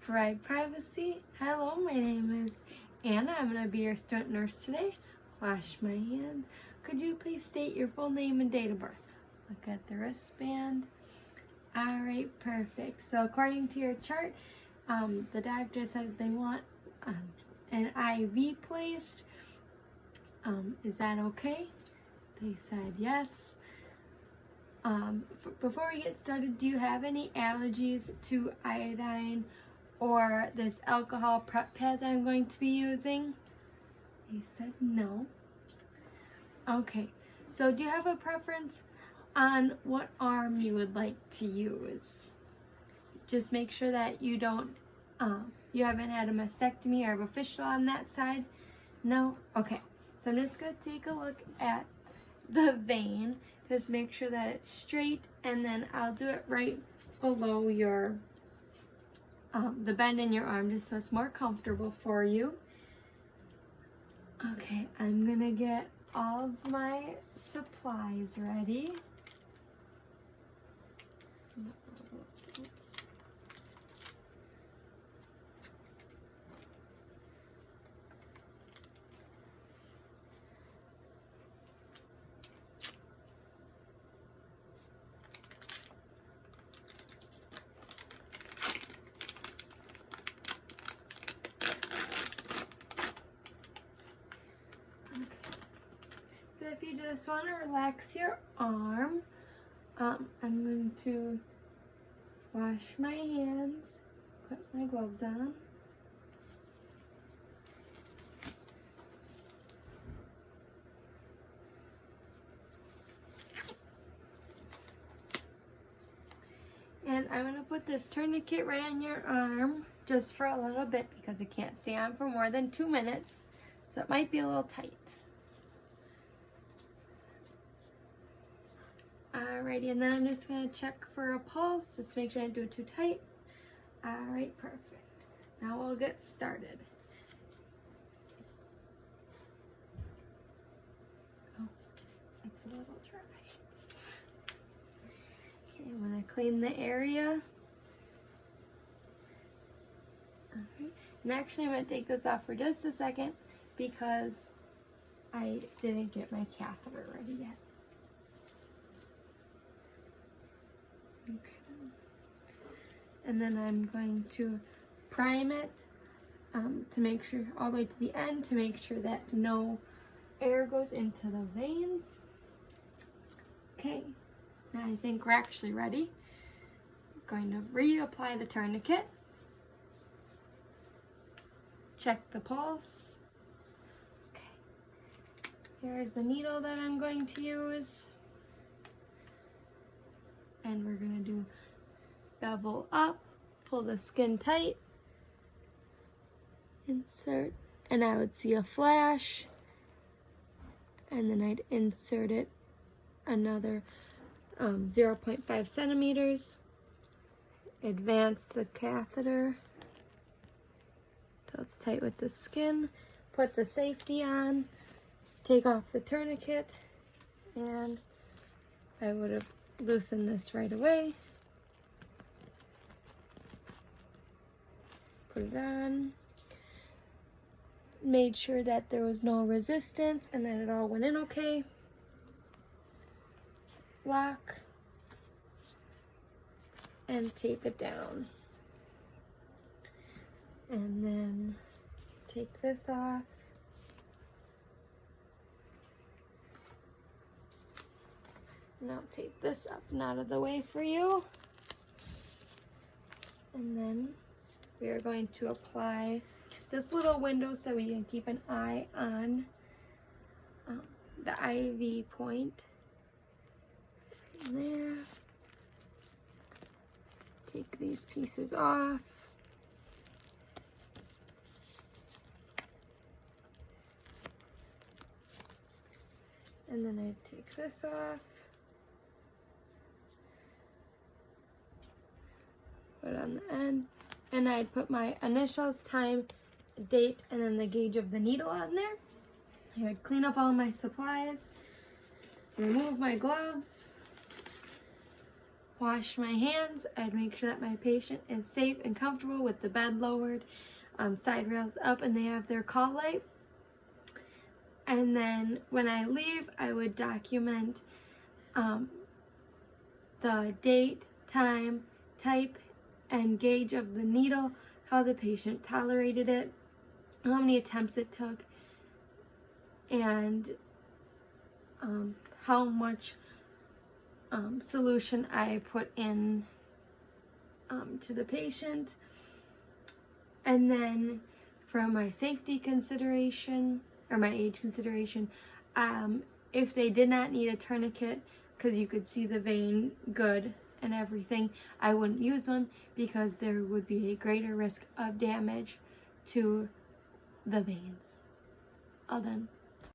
Bride Privacy. Hello, my name is Anna. I'm going to be your student nurse today. Wash my hands. Could you please state your full name and date of birth? Look at the wristband. Alright, perfect. So according to your chart, the doctor said they want an IV placed. Is that okay? They said yes. Before we get started, do you have any allergies to iodine or this alcohol prep pad that I'm going to be using? They said no. Okay, so do you have a preference on what arm you would like to use? Just make sure that you don't, you haven't had a mastectomy or have a fistula on that side. No? Okay, so I'm just going to take a look at the vein. Just make sure that it's straight, and then I'll do it right below your, the bend in your arm, just so it's more comfortable for you. Okay, I'm gonna get all of my supplies ready. Oops. So if you just want to relax your arm, I'm going to wash my hands, put my gloves on. And I'm going to put this tourniquet right on your arm just for a little bit because it can't stay on for more than 2 minutes, so it might be a little tight. Alrighty, and then I'm just going to check for a pulse, just to make sure I don't do it too tight. Alright, perfect. Now we'll get started. Oh, it's a little dry. Okay, I'm going to clean the area. Alright, and actually I'm going to take this off for just a second because I didn't get my catheter ready yet. Okay. And then I'm going to prime it to make sure, all the way to the end, to make sure that no air goes into the veins. Okay, now I think we're actually ready. I'm going to reapply the tourniquet. Check the pulse. Okay, here's the needle that I'm going to use. And we're going to do bevel up, pull the skin tight, insert, and I would see a flash, and then I'd insert it another 0.5 centimeters, advance the catheter till it's tight with the skin, put the safety on, take off the tourniquet, and I would have loosen this right away. Put it on. Made sure that there was no resistance and that it all went in okay. Lock. And tape it down. And then take this off. And I'll tape this up and out of the way for you. And then we are going to apply this little window so we can keep an eye on the IV point. And there. Take these pieces off. And then I take this off. Put it on the end, and I'd put my initials, time, date, and then the gauge of the needle on there. I would clean up all my supplies, remove my gloves, wash my hands. I'd make sure that my patient is safe and comfortable with the bed lowered, side rails up, and they have their call light. And then when I leave, I would document the date, time, type, and gauge of the needle, how the patient tolerated it, how many attempts it took, and how much solution I put in to the patient. And then for my safety consideration, or my age consideration, if they did not need a tourniquet, because you could see the vein good and everything, I wouldn't use one because there would be a greater risk of damage to the veins. All done.